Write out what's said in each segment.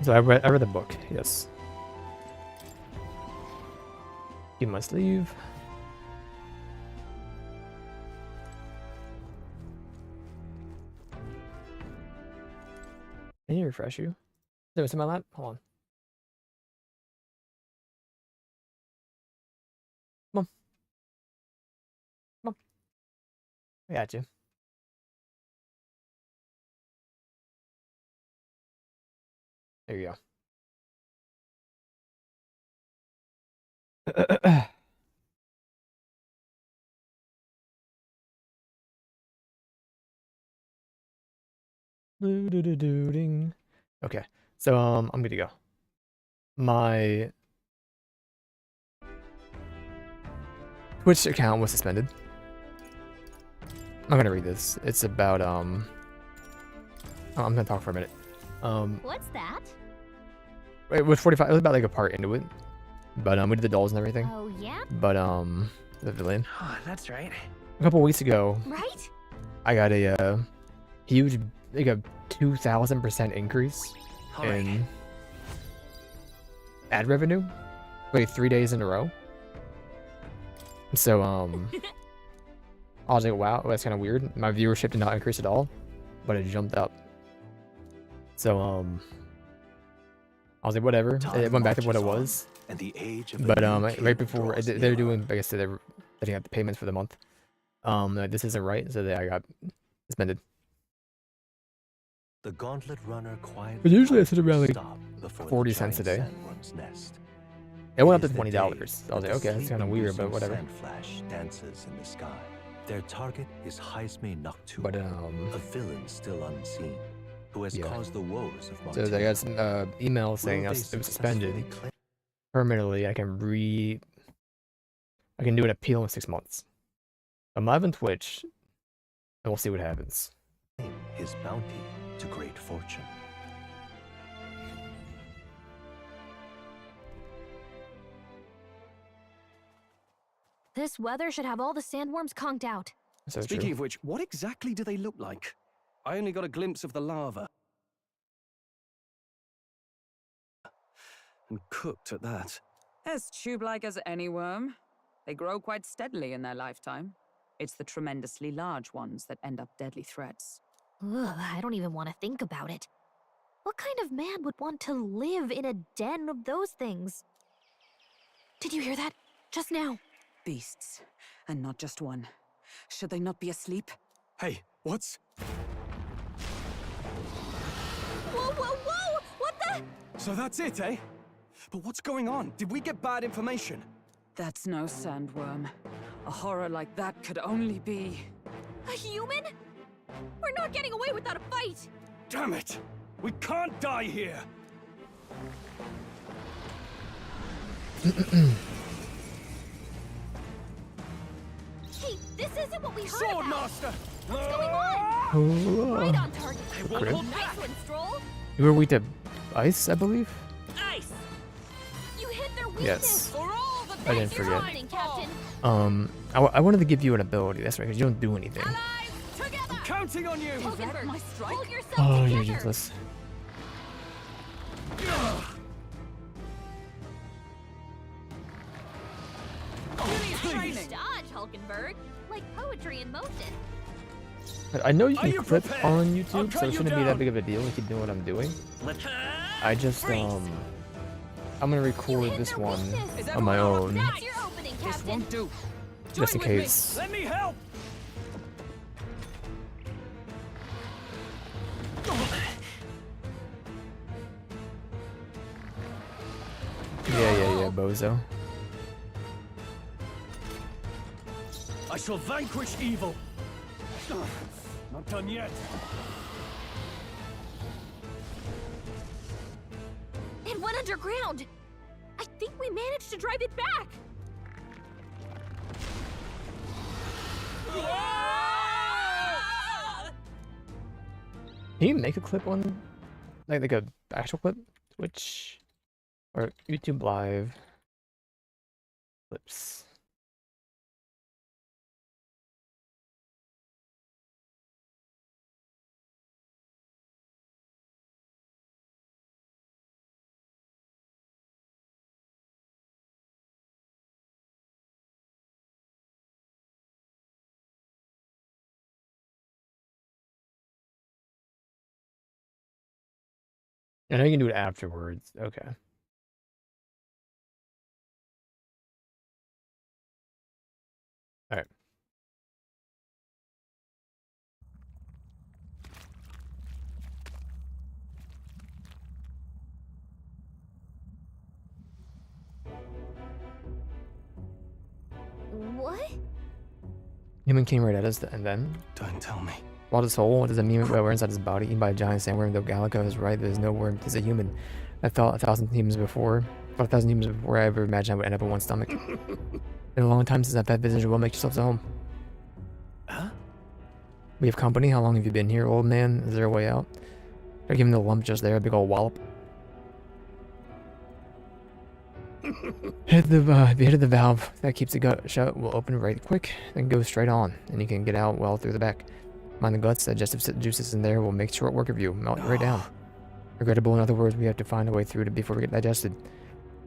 So I read the book. Yes. You must leave. Can you refresh you? There was in my lap. Hold on. Come on. Come on. I got you. There you go. Ding. Okay, so I'm good to go. My Twitch account was suspended. I'm gonna read this. It's about oh, I'm gonna talk for a minute. What's that? It was 45. It was about like a part into it, but we did the dolls and everything. Oh yeah. But the villain. Oh, that's right. A couple weeks ago, Right? I got a huge, like a 2,000% increase All right. in ad revenue, like 3 days in a row. So I was like, wow, that's kind of weird. My viewership did not increase at all, but it jumped up. So I was like, whatever. It went back to what it was. And the age of But right before they're doing, like I said, they're setting up the payments for the month. Like, this isn't right, so I got suspended. the gauntlet runner quietly. But usually I sit around like stop before the 40 cents a giant day. sandworm's nest. It went It up to is the $20. day So I was like, that the okay, that's kind of weird, but sleep-inducing whatever. Sand flash dances in the sky. Their target is Heisme Nocturne, But a villain still unseen, who has yeah. caused the woes of So Montana. I got some email saying Will I they was successfully suspended claim permanently. I can do an appeal in 6 months. I'm live on Twitch, and we'll see what happens. his bounty to great fortune? This weather should have all the sandworms conked out. So Speaking true. of which, what exactly do they look like? I only got a glimpse of the larva. And cooked at that. As tube-like as any worm. They grow quite steadily in their lifetime. It's the tremendously large ones that end up deadly threats. Ugh, I don't even want to think about it. What kind of man would want to live in a den of those things? Did you hear that? Just now. Beasts, and not just one. Should they not be asleep? Hey, what's... Whoa, whoa, whoa! What the? So that's it, eh? But what's going on? Did we get bad information? That's no sandworm. A horror like that could only be... A human? We're not getting away without a fight! Damn it! We can't die here! Hey, this isn't what we heard about! Swordmaster! What's going on? Oh, Right on target. Crib. Nice one, Stroll. You were weak to ice, I believe. Ice! You hit their weakness! Yes. For all the I didn't best you're forget. finding, Captain. I wanted to give you an ability. That's right, because you don't do anything. Allies, together! Counting on you! Hulkenberg, my strike? hold yourself Oh, together! you're useless. Nice dodge, Hulkenberg. Like poetry in motion. I know you Are can you clip prepared? on I'll YouTube, so cut it you shouldn't be that down. big of a deal to keep doing what I'm doing. Let's... I just I'm gonna You record hit this their one weakness. on my own, That's your opening, This Captain. won't do. just in Join with me. case. Let me help! Yeah, bozo. I shall vanquish evil! Not done yet. It went underground. I think we managed to drive it back. Can you make a clip on, like a actual clip? Twitch or YouTube Live clips. I know you can do it afterwards. Okay. All right. What? Human came right at us, and then Don't tell me. while his soul, what does that mean? Well, we're inside his body, eaten by a giant sandworm. Though Gallico is right, there's no worm. There's a human. I thought a thousand humans before I ever imagined I would end up in one stomach. Been a long time since I've had visitors. Well, make yourselves at home. Huh? We have company. How long have you been here, old man? Is there a way out? They're giving the lump just there, a big old wallop. Hit the valve that keeps the gut shut will open right quick, then go straight on, and you can get out well through the back. Mind the guts, digestive juices in there will make short work of you, melt right down. Regrettable, in other words, we have to find a way through it before we get digested.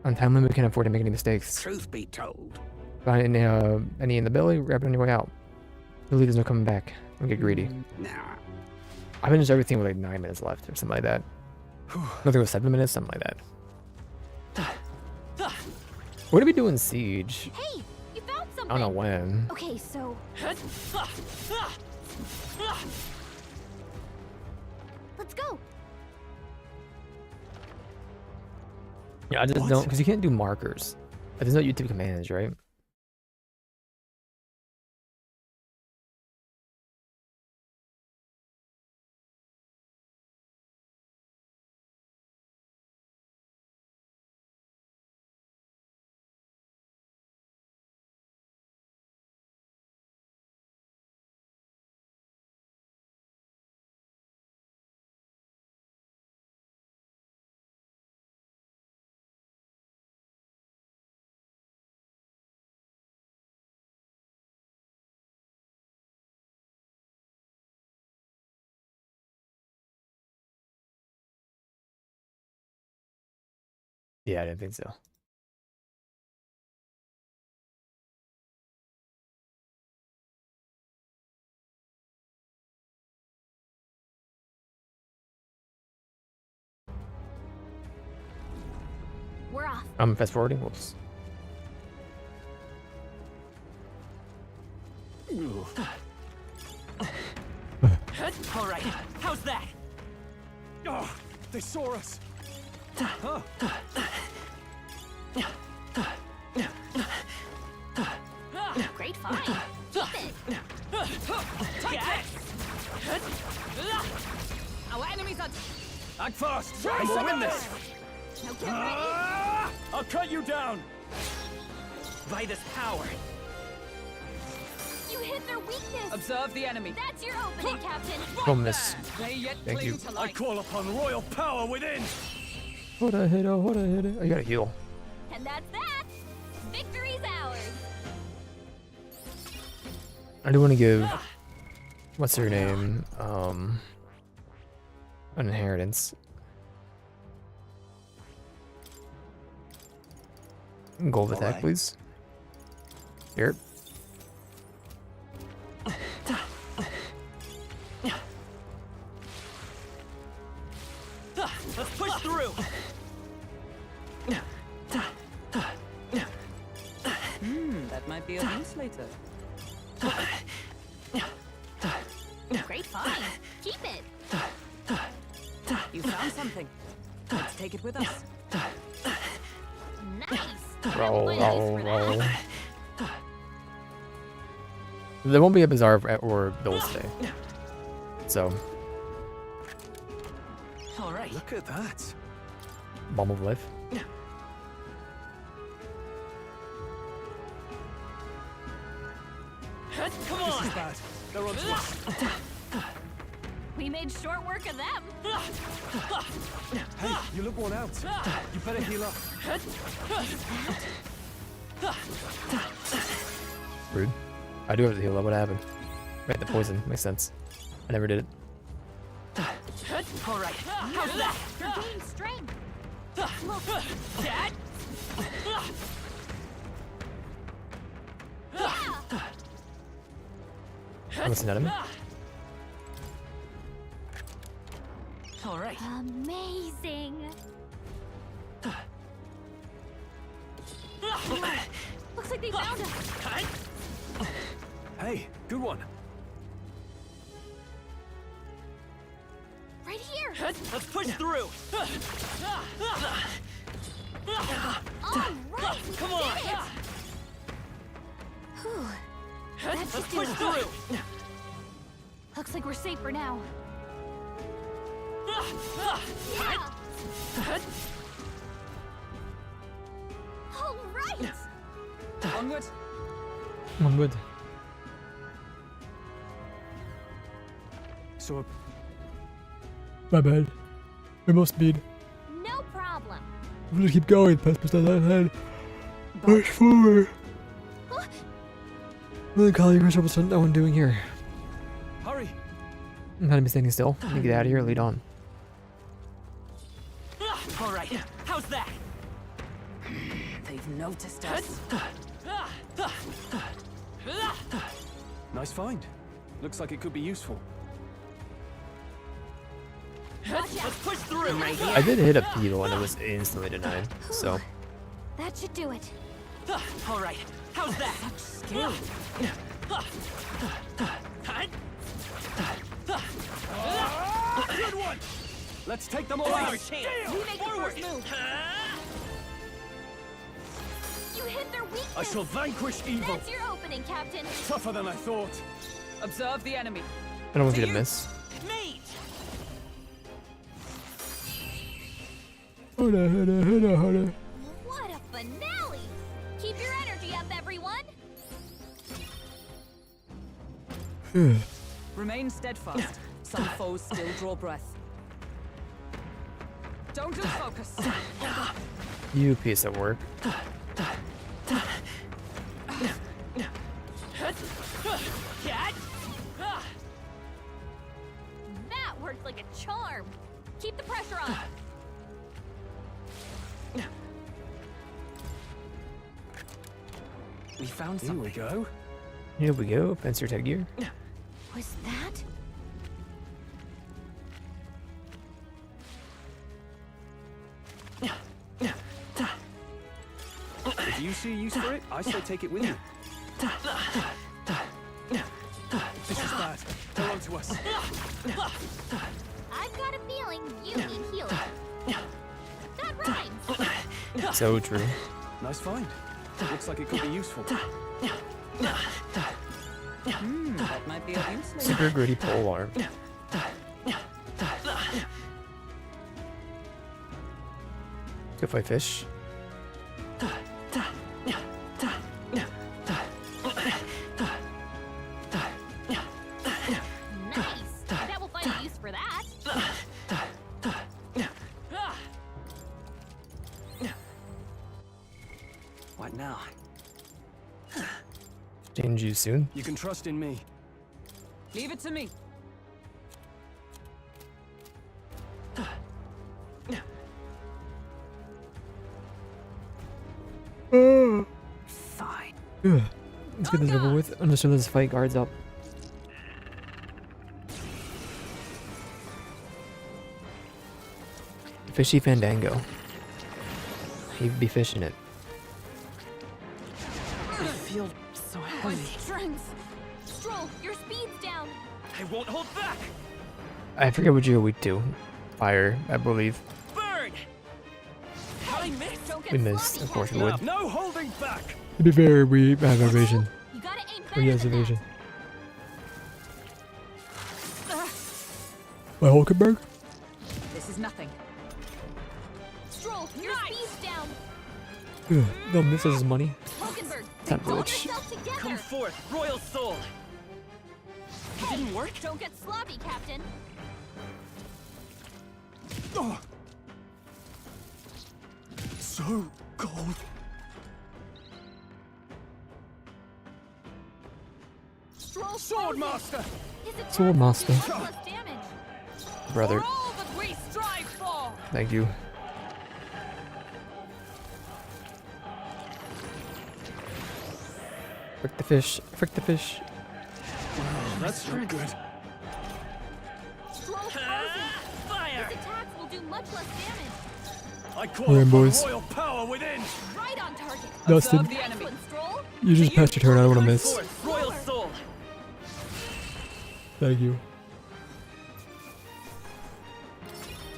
Untimely, we can't afford to make any mistakes. Truth be told, Find any in the belly, grab it on your way out. Really, there's no coming back. Don't get greedy. nah. I finished everything with like 9 minutes left or something like that. Nothing was 7 minutes, something like that. What are we doing Siege? Hey, you found something. I don't know when. Okay, so let's go. Yeah, I just don't, because you can't do markers. There's no YouTube commands, right? Yeah, I didn't think so. We're off. I'm fast forwarding. Whoops. All right, how's that? Oh, they saw us. Great find. Keep it. Our enemies are... Act fast, and we'll win this. Now get ready. I'll cut you down. By this power. You hit their weakness. Observe the enemy. That's your opening, Captain. Oh, miss. They yet Thank cling you. to I life. call upon royal power within. What a hit! What a hit! Oh, you gotta heal. And that's that. Victory's ours. I do want to give. What's her name? An inheritance. Gold attack, Alright. please. Here. Let's push through. That might be of use later. Great find. Keep it. You found something. Let's take it with us. Nice. Roll, Nice roll, for roll. that. There won't be a bazaar or bills today. So, All right. Look at that. bomb of life. Come This on. is bad. They're on to us. We made short work of them. Hey, you look worn out. You better heal up. Rude. I do have to heal up. What happened? Right, the poison. Makes sense. I never did it. All right. How's that? You're gaining strength. Look, Dad? I'm missing enemy. All right. Amazing. Looks like they found us. Hey, good one. Right here. Let's push through. All right. We Come did on. it. Whew. That Let's should do push it. through. Looks like we're safe for now. Yeah. All right. Onward. I'm good. So, My bad. We must speed. No problem. We'll just keep going. Press that ahead. Push forward. Really, Colin, what's no one doing here? hurry. I'm not even standing still. Let me get out of here. Lead on. All right. How's that? They've noticed us. Nice find. Looks like it could be useful. Let's push through. I did hit a beetle and it was instantly denied. So That should do it. All right. How's that? Skill. Good one. Let's take them all Our out. chance. We make the Forward. first move. You hit their weakness. I shall vanquish evil. That's your opening, Captain. Tougher than I thought. Observe the enemy. I don't want you to miss. Mate. Hold on. What a finale! Keep your energy up, everyone. Remain steadfast. Some foes still draw breath. Don't lose focus. You piece of work. Cat. That worked like a charm. Keep the pressure on. We found something. Here we go. Here we go. Fencer tag gear. Was that? If you see use for it, I say take it with you. This is bad. Hold on to us. I've got a feeling you need healing. That rhymes. So true. Nice find. Looks like it could be useful. That might be of use later. Super gritty pole arm. Go fight fish. Nice. That will find a use for that. What now? Change you soon. You can trust in me. Leave it to me. Fine. Let's get this over with. Understood. Let's fight guards up. Fishy Fandango. He'd be fishing it. I feel so My heavy. strength. Stroll, your speed's down. I won't hold back. I forget what you're weak to. Fire, I believe. Burn. I missed. Don't get We missed. sloppy, Of course we Captain. would. No holding back. To be fair, we have evasion. You gotta aim Oh, better yes, than evasion. that. By Hulkenberg? This is nothing. Stroll, your speed's down. They'll miss us money. Hulkenberg, Not hold rich. yourself together. Come forth, royal soul. It didn't work. Don't get sloppy, Captain. Oh. So cold. Stroll Sword frozen. Master. His attack Sword Master. does less damage. Brother, For all that we strive for. thank you. Frick the fish. Frick the fish. That's not good. Stroll frozen. Fire. fire! His attacks will do much less damage. I call Alright, upon boys. royal power within. Right on target. Dustin, Observe the Nice enemy. one, Stroll. you just passed your turn. I don't want to Come miss. forth, royal soul! Thank you.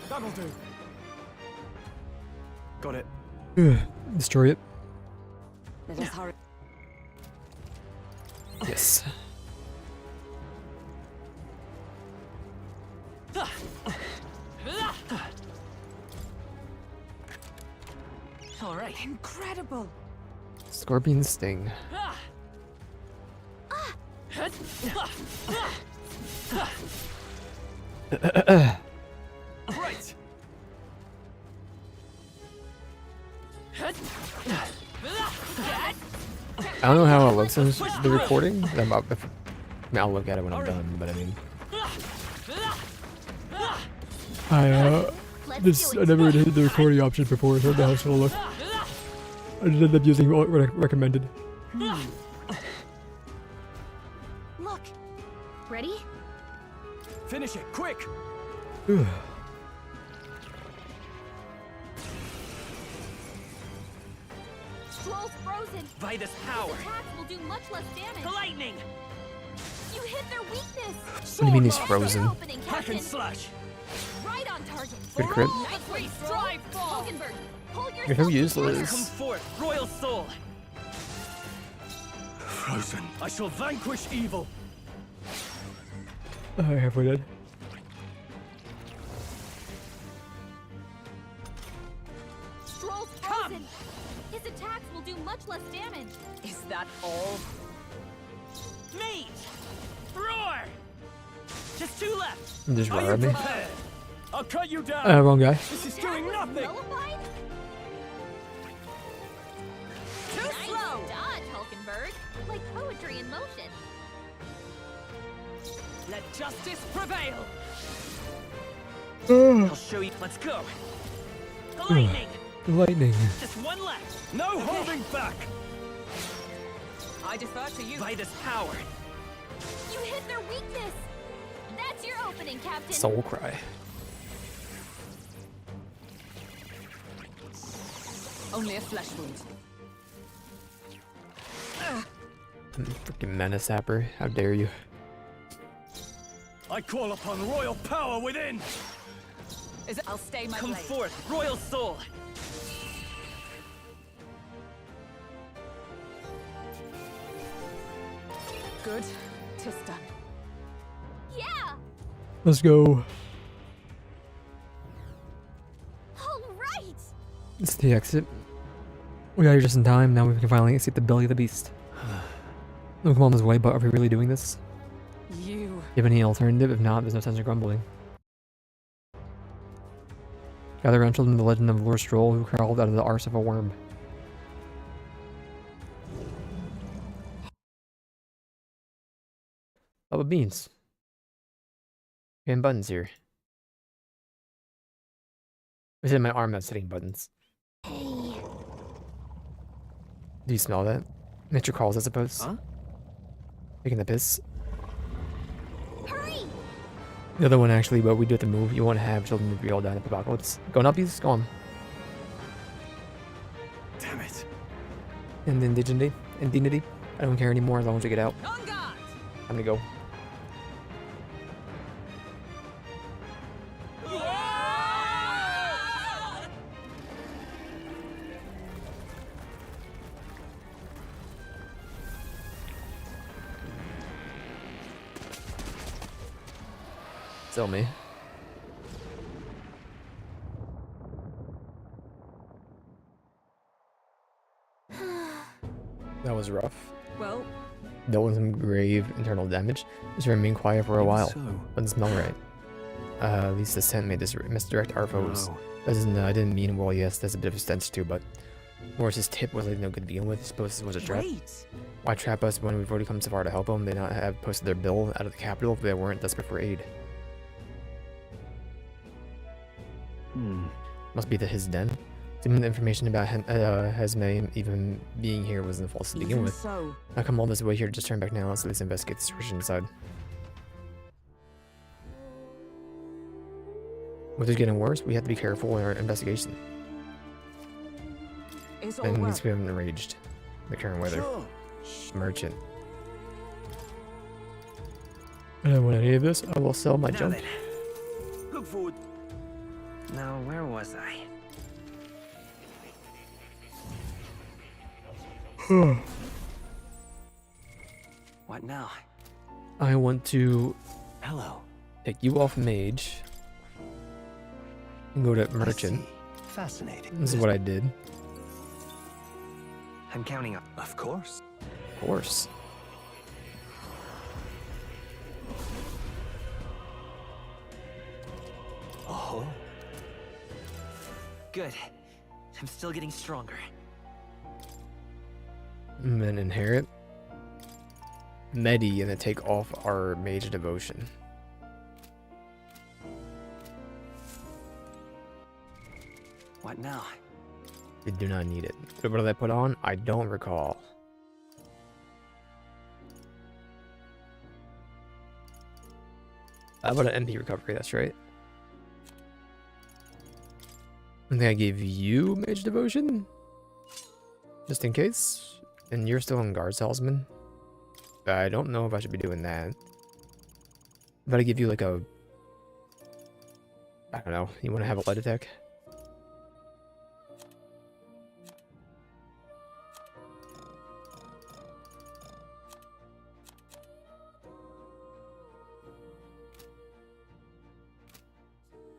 That'll do. Got it. Destroy it. Let us hurry. Yes. All right. Incredible. Scorpion sting. Right. I don't know how it looks in the recording. I mean, I'll look at it when I'm done, but I mean, I never hit the recording option before, so I don't know how it's gonna look. I just ended up using what recommended. Look. Ready? Finish it, quick. Stroll's frozen. By this His power! attacks will do much less damage. Lightning! You hit their weakness. What do you mean he's That's frozen? your opening, Hack Captain. and slash. Right on target. Good crit. Nice one, Stroll. Hulkenberg, pull You're yourself so useless. Come forth, royal soul! Frozen. I shall vanquish evil. Halfway dead. Stroll's frozen. His attacks will do much less damage. Is that all? Mate! Roar! Just two left! Just Are you robbed me. prepared? I'll cut you down. Wrong guy. This is Attack doing was nothing. nullified? Too Nice slow. dodge, Hulkenberg. Like poetry in motion. Let justice prevail! I'll show you. Let's go! Lightning! Lightning. Just one left! No holding back. I defer to you. By this power! You hit their weakness. That's your opening, Captain. Soul cry. Only a flesh wound. Freaking menace sapper. How dare you? I call upon royal power within. Is it? I'll stay my Come blade. forth, royal soul! Good. 'Tis done. Yeah. Let's go. All right. It's the exit. We got here just in time. Now we can finally escape the belly of the beast. No, come on this way, but are we really doing this? You. Do you have any alternative? If not, there's no sense in grumbling. Gather around children the legend of Lord Stroll, who crawled out of the arse of a worm. Bubba beans. And buttons here. It's in my arm that's hitting buttons. Hey. Do you smell that? Nature calls, I suppose. Huh? Taking the piss. Hurry. The other one actually, but we do have to move. You want to have children be all down at the apocalypse. Going up, go on. Damn it. And the indignity. I don't care anymore as long as we get out. On guard. I'm gonna go. Still me. That was rough. Well, Dealt with some grave internal damage. Just remain quiet for a while. Doesn't smell right. At least the scent made this misdirect our foes. Doesn't I didn't mean well. Yes, that's a bit of a stench too, but Morris's tip was like no good to begin with. Suppose this was a trap. Wait! Why trap us when we've already come so far to help them? They not have posted their bill out of the capital if they weren't desperate for aid. Must be his den. Even the information about Hesme even being here wasn't false to begin even with. so. I come all this way here to just turn back now. Let's at least investigate the situation inside. With it getting worse, we have to be careful in our investigation. Is all And well? needs to be enraged. The current weather. Sure. Merchant. I don't want any of this. I will sell my Now junk. then. Look forward. Now, where was I? What now? I want to Hello. take you off mage and go to I merchant. see. Fascinating. This is what I did. I'm counting on. Of course. Of course. Oh. Good. I'm still getting stronger. And then inherit. Medi and then take off our mage devotion. What now? We do not need it. What did I put on? I don't recall. How about an MP recovery? That's right. I think I gave you mage devotion, just in case. And you're still on guard salesman. I don't know if I should be doing that. But I give you like a, I don't know. You want to have a light attack?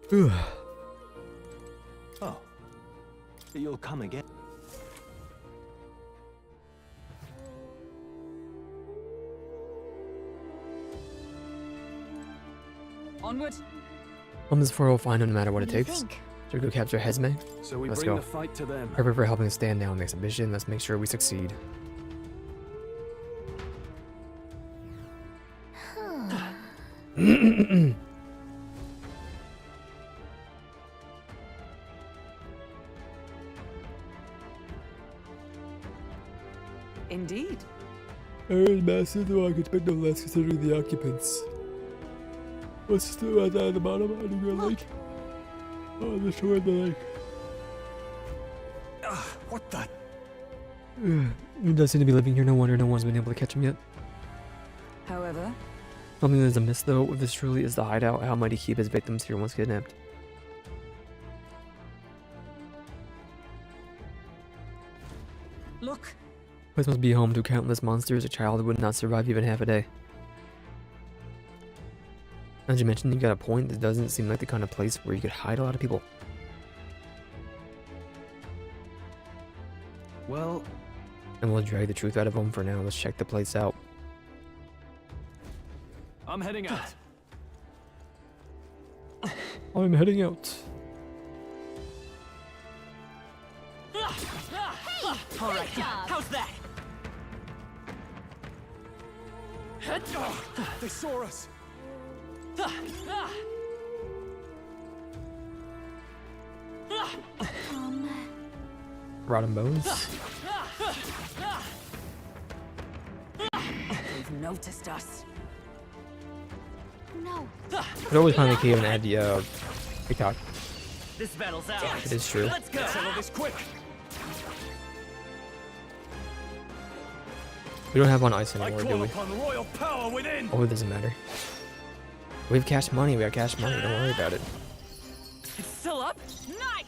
Whew. Oh. You'll come again. Onward. This 4 will find him no matter what it do you takes. think? Should we go capture Hesme? So we Let's bring go. the fight to them. Perfect for helping us stand down the exhibition. Let's make sure we succeed. Indeed. Area's massive, though I could expect no less considering the occupants. What's still right there at the bottom? I do a lake. Oh, the shore of the lake. What the? He does seem to be living here. No wonder no one's been able to catch him yet. However, Something that's amiss, though. If this truly is the hideout, how might he keep his victims here once kidnapped? look. Place must be home to countless monsters. A child would not survive even half a day. As you mentioned, you got a point. This doesn't seem like the kind of place where you could hide a lot of people. Well, And we'll drag the truth out of them for now. Let's check the place out. I'm heading out. I'm heading out. All right. How's that? They saw us. Rotten bones. They've noticed us. No. It always find the cave and add the TikTok. This battle's ours. It is true. Let's go. Settle this quick. We don't have on ice I anymore, do call we? upon royal power within. Oh, it doesn't matter. We have cash money. We got cash money. Don't worry about it. It's still up. Nice.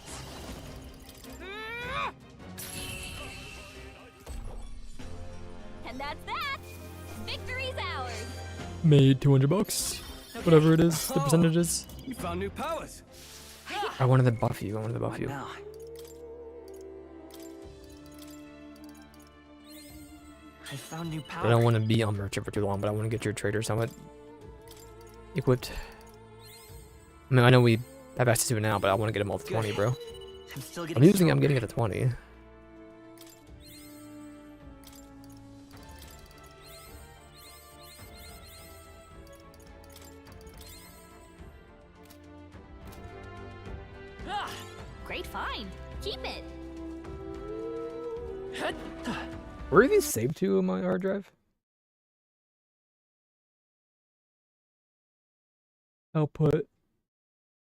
And that's that. Victory's ours. Made 200 bucks. Whatever it is, the percentages. You found new powers. I wanted to buff you. I wanted to buff What you. now? I found new power. I don't want to be on merchant for too long, but I want to get your trader summit equipped. I mean, I know we have access to it now, but I want to get him all to 20, bro. I'm still I'm getting using it. I'm stronger. getting it to 20. Great find. Keep it. Where are these saved to in my hard drive? Output.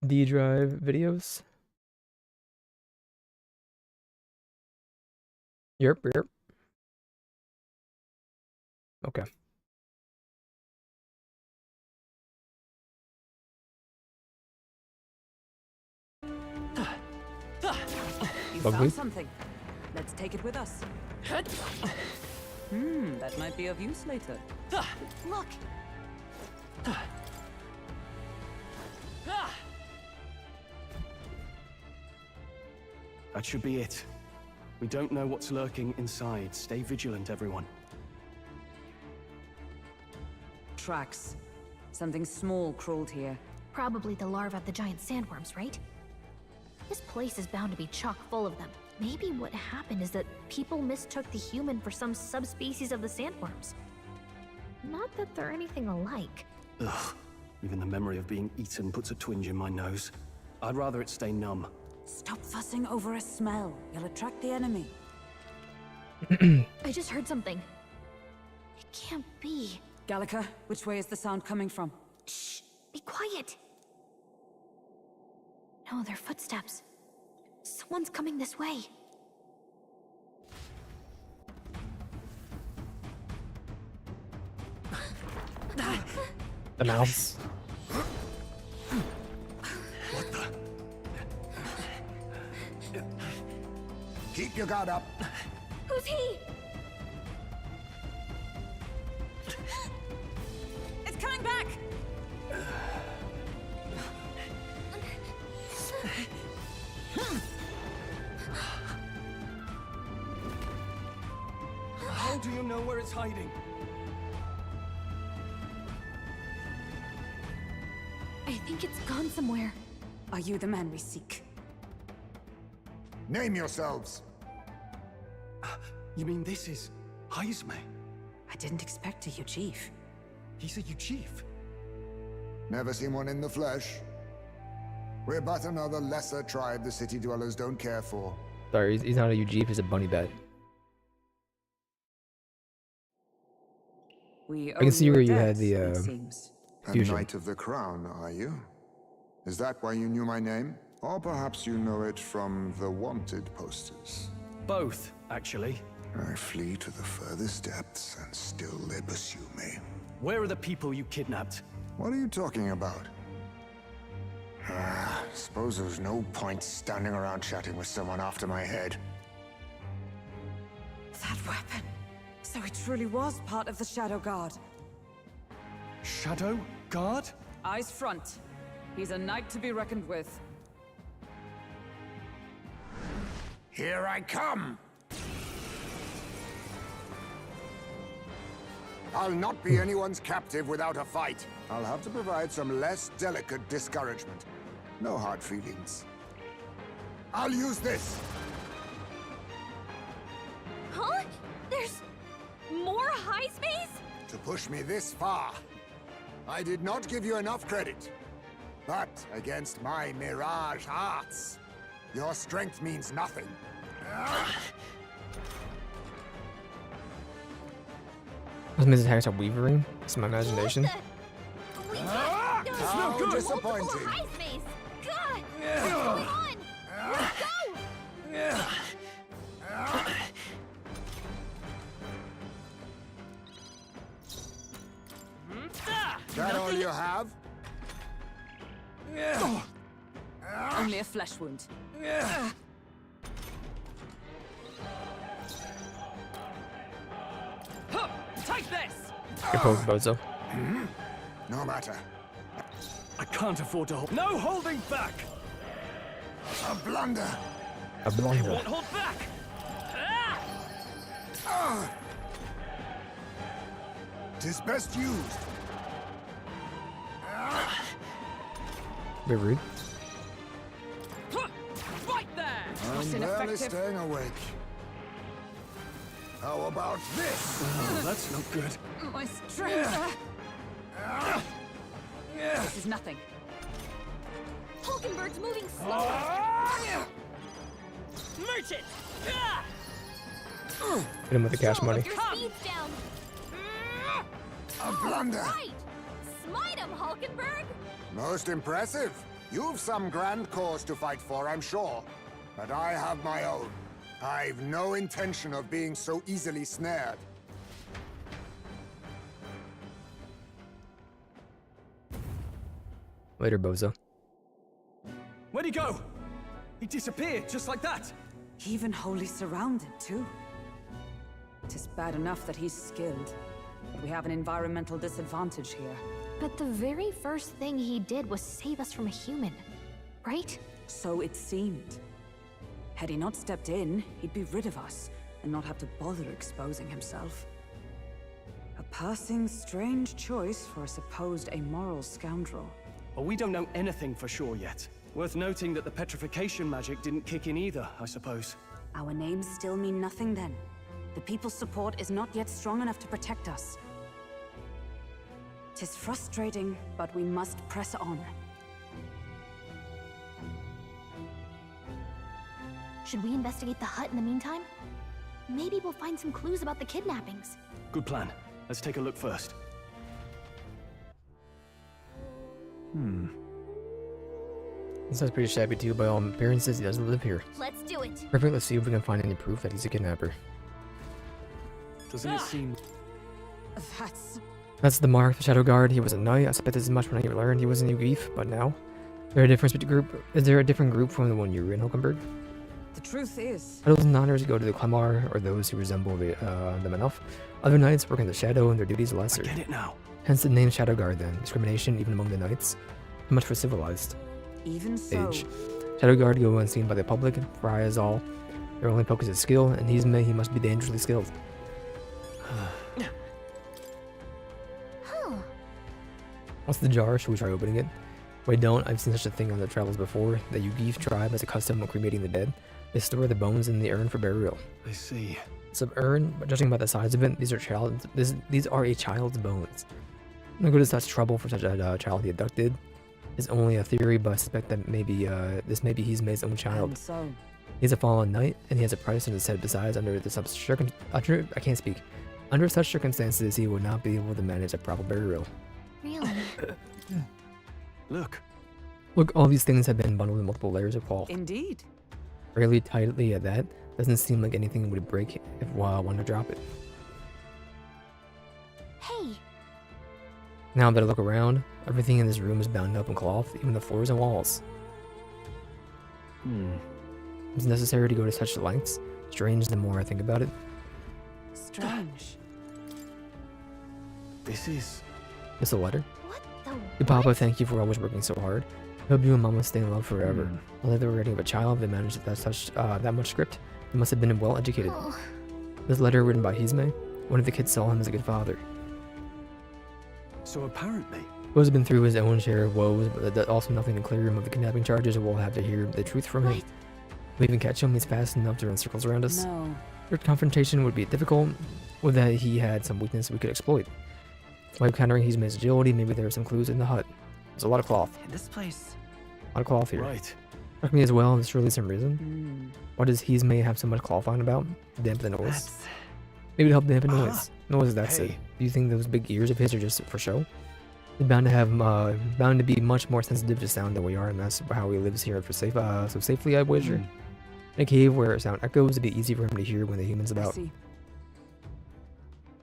D drive videos. Yep. Okay. You Bug found leaf? something. Let's take it with us. That might be of use later. Look, That should be it. We don't know what's lurking inside. Stay vigilant, everyone. Tracks. Something small crawled here. probably the larvae of the giant sandworms, right? This place is bound to be chock full of them. Maybe what happened is that people mistook the human for some subspecies of the sandworms. Not that they're anything alike. Ugh. Even the memory of being eaten puts a twinge in my nose. I'd rather it stay numb. Stop fussing over a smell. You'll attract the enemy. I just heard something. It can't be. Gallica, which way is the sound coming from? Shh! Be quiet! No, they're footsteps. Someone's coming this way. The mouse. Keep your guard up. Who's he? It's coming back! How do you know where it's hiding? I think it's gone somewhere. Are you the man we seek? Name yourselves. You mean this is Heisme? I didn't expect a Uchief. He's a Uchief. Never seen one in the flesh. We're but another lesser tribe the city dwellers don't care for. Sorry, he's not a Ujeep, he's a bunny bat. We I can see owe where a you had debt, the, it seems. A Fusion. Knight of the Crown, are you? Is that why you knew my name? Or perhaps you know it from the wanted posters? Both, actually. I flee to the furthest depths, and still they pursue me. Where are the people you kidnapped? What are you talking about? Suppose there's no point standing around chatting with someone after my head. That weapon. So it truly was part of the Shadow Guard. Shadow Guard? Eyes front. He's a knight to be reckoned with. Here I come! I'll not be anyone's captive without a fight. I'll have to provide some less delicate discouragement. No hard feelings. I'll use this! Huh? There's more high space? To push me this far. I did not give you enough credit. But against my mirage arts, your strength means nothing. Was Mrs. Harris a weavering? It's my imagination. We can't. How Multiple disappointing. high space. God, what's going on? Let's go. That all you have? Only a flesh wound. Take this! Good pose, Bozo. No matter. I can't afford to hold. No holding back! A blunder. A blunder. Won't hold back! Tis best used. Bit rude. Right there! I'm barely ineffective. staying awake. How about this? Oh, that's not good. My strength. This is nothing. Hulkenberg's moving slower. Merchant! Hit him with the cash money. Your speed's down. A blunder. Right. Smite him, Hulkenberg. Most impressive. You've some grand cause to fight for, I'm sure. But I have my own. I've no intention of being so easily snared. Later, bozo. Where'd he go? He disappeared just like that. Even wholly surrounded, too. It is bad enough that he's skilled, but we have an environmental disadvantage here. But the very first thing he did was save us from a human, right? So it seemed. Had he not stepped in, he'd be rid of us, and not have to bother exposing himself. A passing, strange choice for a supposed amoral scoundrel. Well, we don't know anything for sure yet. Worth noting that the petrification magic didn't kick in either, I suppose. Our names still mean nothing then. The people's support is not yet strong enough to protect us. 'Tis frustrating, but we must press on. Should we investigate the hut in the meantime? Maybe we'll find some clues about the kidnappings. Good plan. Let's take a look first. This sounds pretty shabby too. By all appearances, he doesn't live here. Let's do it. Perfect. Let's see if we can find any proof that he's a kidnapper. Doesn't it seem... That's the mark, the Shadow Guard. He was a knight. I suspected as much when I learned he was a new Geef, but now? Is there a different group from the one you were in, Hulkenberg? The truth is... Are those Niners who go to the Clemar, or those who resemble them enough? Other knights work in the shadow and their duties lesser. I get it now. Hence the name Shadow Guard then. Discrimination even among the knights. Too much for civilized Even so... age. Shadow Guard go unseen by the public, for I is all. Their only focus is skill, and he must be dangerously skilled. Huh. What's the jar? Should we try opening it? Wait, don't. I've seen such a thing on the travels before. The Yugeef tribe has a custom of cremating the dead. They store the bones in the urn for burial. I see. Some urn, but judging by the size of it, these are a child's bones. No good as such trouble for such a child he abducted. It's only a theory, but I suspect that maybe this may be he's made his own child. And so... He's a fallen knight, and he has a price on his head. Besides, under such circumstances, he would not be able to manage a proper burial. Really? Look. Look, all these things have been bundled in multiple layers of cloth. Indeed. Fairly tightly at that. Doesn't seem like anything would break if one to drop it. Hey! Now that I look around, everything in this room is bound up in cloth, even the floors and walls. It's necessary to go to such lengths. Strange the more I think about it. Strange. This is... It's a letter. What the... Hey, Papa, thank you for always working so hard. Hope you and Mama stay in love forever. Although they were writing of a child, they managed that much script. They must have been well educated. Oh. This letter written by Hizme, one of the kids saw him as a good father. So apparently... Wo's been through his own share of woes, but that's also nothing to clear him of the kidnapping charges, and we'll have to hear the truth from him. Right. We even catch him, he's fast enough to run circles around us. No. Your confrontation would be difficult, with that he had some weakness we could exploit. While countering Hizme's agility, maybe there are some clues in the hut. There's a lot of cloth. In this place. A lot of cloth here. Right. Struck me as well, there's surely some reason. Why does Hizme have so much cloth on about? To dampen the noise. That's... Maybe to help dampen noise. Noise that's it. Hey. Do you think those big ears of his are just for show? He's bound to be much more sensitive to sound than we are, and that's how he lives here so safely, I wager. In a cave where sound echoes, it'd be easy for him to hear when the human's about. See.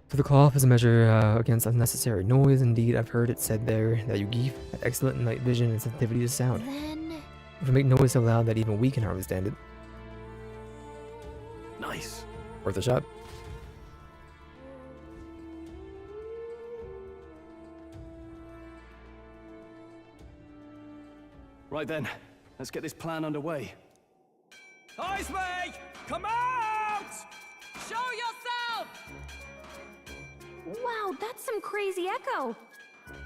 So the cloth is a measure against unnecessary noise. Indeed, I've heard it said there that Yugeef had excellent night vision and sensitivity to sound. Then... If we make noise so loud that even we can hardly stand it. Nice. Worth a shot. Right then. Let's get this plan underway. Eyes me! Come out! Show yourself! Wow, that's some crazy echo.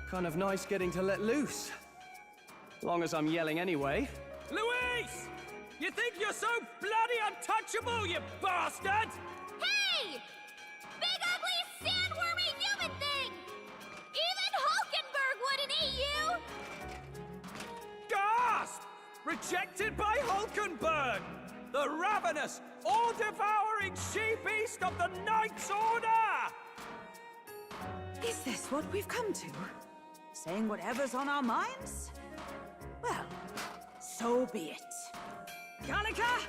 Kind of nice getting to let loose. Long as I'm yelling anyway. Luis! You think you're so bloody untouchable, you bastard? Hey! Big ugly sandwormy human thing! Even Hulkenberg wouldn't eat you! Gasp! Rejected by Hulkenberg! The ravenous, all-devouring she-beast of the Knight's Order! Is this what we've come to? Saying whatever's on our minds? Well, so be it. Kalika,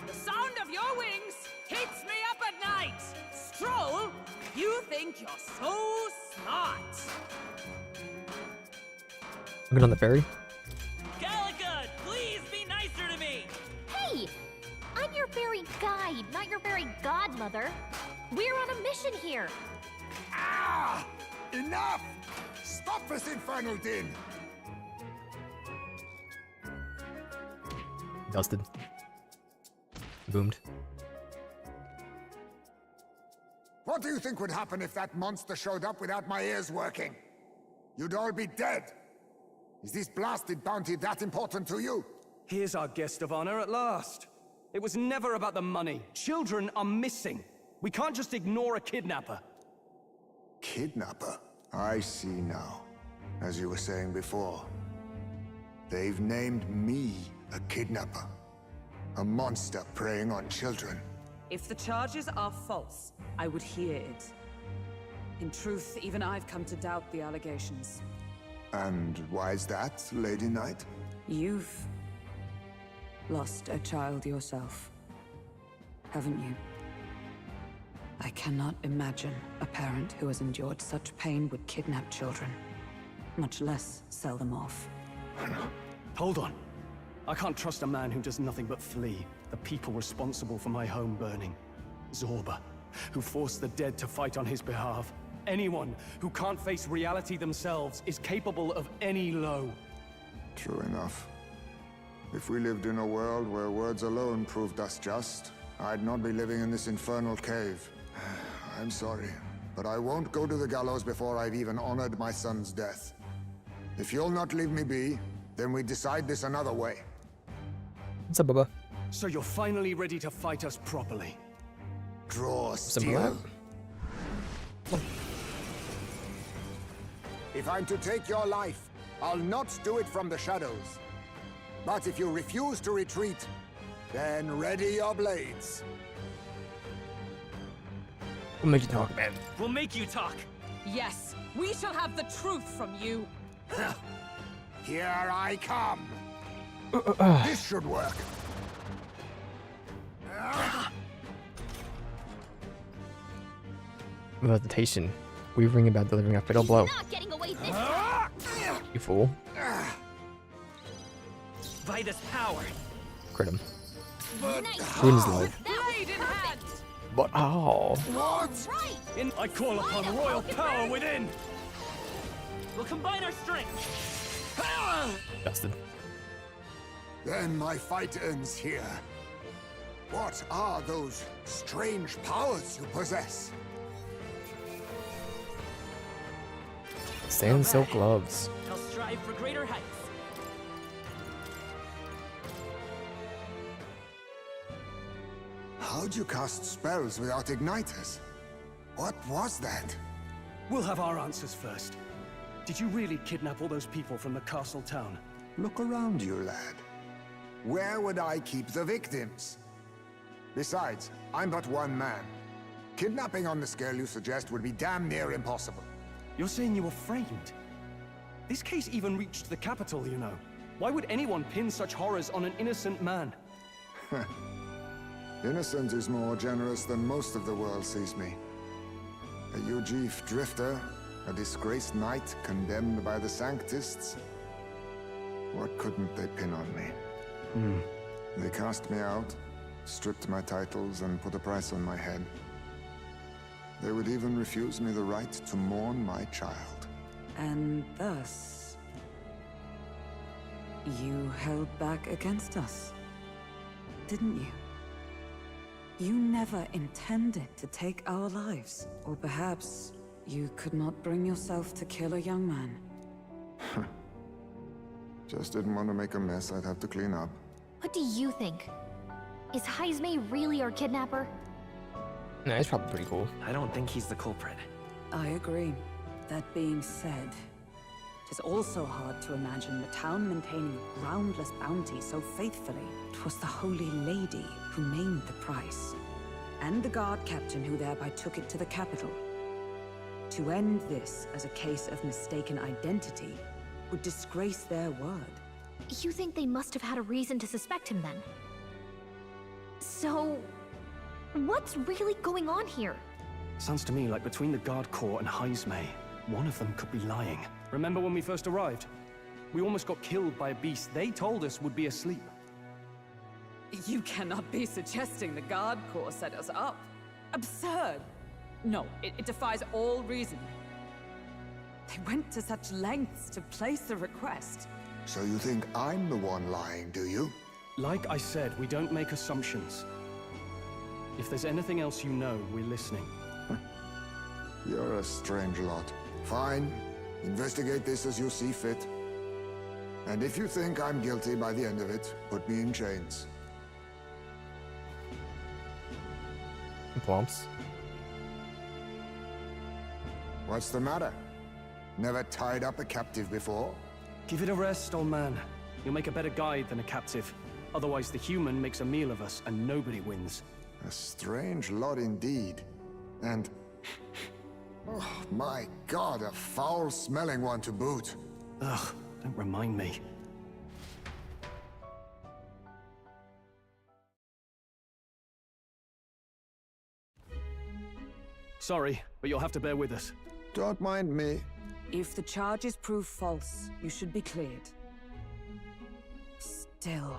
the sound of your wings keeps me up at night. Stroll, you think you're so smart. I'm good on the ferry. Kalika, please be nicer to me. Hey! I'm your fairy guide, not your fairy godmother. We're on a mission here. Ah! Enough! Stop this infernal din! Dusted. Boomed. What do you think would happen if that monster showed up without my ears working? You'd all be dead. Is this blasted bounty that important to you? Here's our guest of honor at last. It was never about the money. Children are missing. We can't just ignore a kidnapper. Kidnapper? I see now. As you were saying before, they've named me a kidnapper. A monster preying on children. If the charges are false, I would hear it. In truth, even I've come to doubt the allegations. And why is that, Lady Knight? You've lost a child yourself, haven't you? I cannot imagine a parent who has endured such pain would kidnap children, much less sell them off. Hold on. I can't trust a man who does nothing but flee the people responsible for my home burning. Zorba, who forced the dead to fight on his behalf. Anyone who can't face reality themselves is capable of any low. True enough. If we lived in a world where words alone proved us just, I'd not be living in this infernal cave. I'm sorry, but I won't go to the gallows before I've even honored my son's death. If you'll not leave me be, then we decide this another way. What's up, Bubba? So you're finally ready to fight us properly. Draw Simple steel. that. If I'm to take your life, I'll not do it from the shadows. But if you refuse to retreat, then ready your blades. We'll make you talk, man. We'll make you talk. Yes, we shall have the truth from you. Here I come. This should work. Meditation. We ring about delivering a fatal blow. Not getting away this time. You fool. By this power. Crit him. Nice. Ruin his life. That was perfect. But oh. What? Right. I call upon royal power within! We'll combine our strength. Dusted. Then my fight ends here. What are those strange powers you possess? Sand silk gloves. I'll strive for greater heights. How'd you cast spells without igniters? What was that? We'll have our answers first. Did you really kidnap all those people from the castle town? Look around you, lad. Where would I keep the victims? Besides, I'm but one man. Kidnapping on the scale you suggest would be damn near impossible. You're saying you were framed? This case even reached the capital, you know. Why would anyone pin such horrors on an innocent man? Innocent is more generous than most of the world sees me. A Ujif drifter, a disgraced knight condemned by the Sanctists. What couldn't they pin on me? They cast me out, stripped my titles, and put a price on my head. They would even refuse me the right to mourn my child. And thus, you held back against us, didn't you? You never intended to take our lives. Or perhaps you could not bring yourself to kill a young man. Just didn't want to make a mess I'd have to clean up. What do you think? Is Heismay really our kidnapper? Nah, it's probably pretty cool. I don't think he's the culprit. I agree. That being said, it is also hard to imagine the town maintaining a groundless bounty so faithfully. It was the Holy Lady who named the price, and the guard captain who thereby took it to the capital. To end this as a case of mistaken identity would disgrace their word. You think they must have had a reason to suspect him then? So, what's really going on here? Sounds to me like between the Guard Corps and Heismay, one of them could be lying. Remember when we first arrived? We almost got killed by a beast they told us would be asleep. You cannot be suggesting the Guard Corps set us up. Absurd! No, it defies all reason. They went to such lengths to place the request. So you think I'm the one lying, do you? Like I said, we don't make assumptions. If there's anything else you know, we're listening. You're a strange lot. Fine. Investigate this as you see fit. And if you think I'm guilty by the end of it, put me in chains. Plumps. What's the matter? Never tied up a captive before? Give it a rest, old man. You'll make a better guide than a captive. Otherwise, the human makes a meal of us, and nobody wins. A strange lot indeed. And... oh, my God, a foul-smelling one to boot. Ugh, don't remind me. Sorry, but you'll have to bear with us. Don't mind me. If the charges prove false, you should be cleared. Still,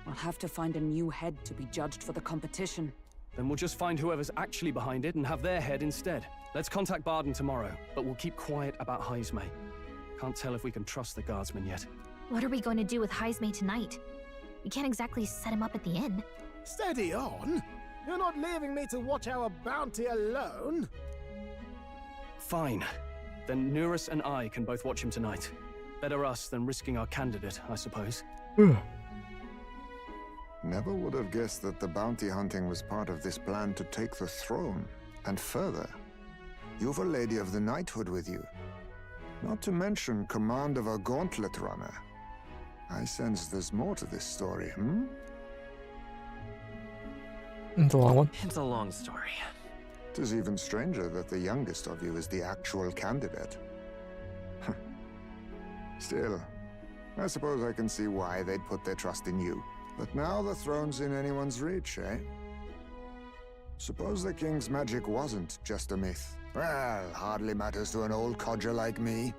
we'll have to find a new head to be judged for the competition. Then we'll just find whoever's actually behind it and have their head instead. Let's contact Barden tomorrow, but we'll keep quiet about Heismay. Can't tell if we can trust the guardsmen yet. What are we going to do with Heismay tonight? We can't exactly set him up at the inn. Steady on! You're not leaving me to watch our bounty alone! Fine. Then Nurus and I can both watch him tonight. Better us than risking our candidate, I suppose. Never would have guessed that the bounty hunting was part of this plan to take the throne. And further, you've a Lady of the Knighthood with you. Not to mention command of a gauntlet runner. I sense there's more to this story, hmm? It's a long one. It's a long story. It is even stranger that the youngest of you is the actual candidate. Still, I suppose I can see why they'd put their trust in you. But now the throne's in anyone's reach, eh? Suppose the king's magic wasn't just a myth. Well, hardly matters to an old codger like me.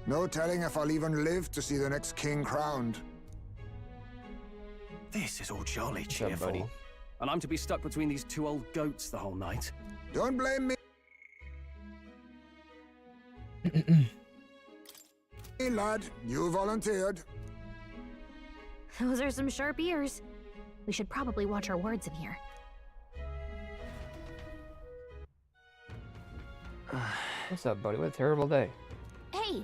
No telling if I'll even live to see the next king crowned. This is all jolly What's up, cheerful. buddy? And I'm to be stuck between these two old goats the whole night. Don't blame me. Hey, lad, you volunteered. Those are some sharp ears. We should probably watch our words in here. What's up, buddy? What a terrible day. Hey!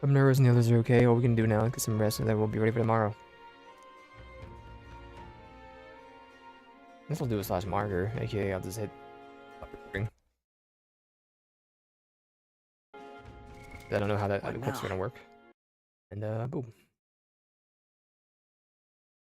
I'm nervous and the others are okay. All we can do now is get some rest and then we'll be ready for tomorrow. This will do a slash marker, aka I'll just hit ring. I don't know how the quips are gonna work. And boom.